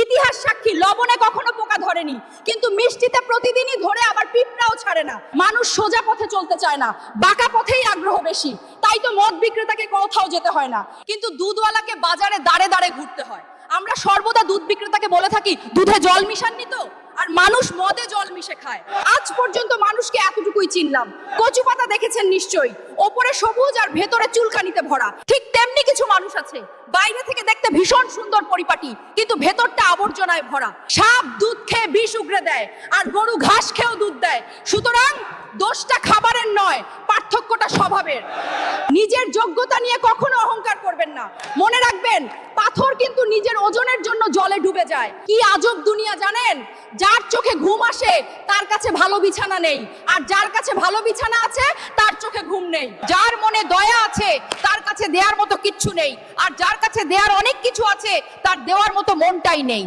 ইতিহাস সাক্ষী, লবণে কখনো পোকা ধরেনি, কিন্তু মিষ্টিতে প্রতিদিনই ধরে আবার পিঁপড়াও ছাড়ে না। মানুষ সোজা পথে চলতে চায় না, বাঁকা পথেই আগ্রহ বেশি। তাই তো মদ বিক্রেতাকে কোথাও যেতে হয় না, কিন্তু দুধওয়ালাকে বাজারে দাঁড়ে দাঁড়ে ঘুরতে হয়। আমরা সর্বদা দুধ বিক্রেতাকে বলে থাকি, দুধে জল মিশাননি তো? আর মানুষ মদে জল মিশে খায়। আজ পর্যন্ত মানুষকে এতটুকুই চিনলাম। কচু পাতা দেখেছেন নিশ্চয়ই, ওপরে সবুজ আর ভেতরে চুলকানিতে ভরা। ঠিক তেমনি কিছু মানুষ আছে, বাইরে থেকে দেখতে ভীষণ সুন্দর পরিপাটি, কিন্তু ভেতরটা আবর্জনায় ভরা। সাপ দুধ খেয়ে বিষ উগরে দেয়, আর গরু ঘাস খেয়েও দুধ দেয়। সুতরাং দোষটা খাবারের নয়, পার্থক্যটা স্বভাবের। নিজের যোগ্যতা নিয়ে কখনো অহংকার করবেন না। মনে রাখবেন, পাথর কিন্তু নিজের ওজনের জন্য জলে ডুবে যায়। কি আজব দুনিয়া জানেন? যার চোখে ঘুম আসে তার কাছে ভালো বিছানা নেই, আর যার কাছে ভালো বিছানা আছে তার চোখে ঘুম নেই। যার মনে দয়া আছে তার কাছে দেওয়ার মতো কিচ্ছু নেই, আর যার কাছে দেওয়ার অনেক কিছু আছে তার দেওয়ার মতো মনটাই নেই।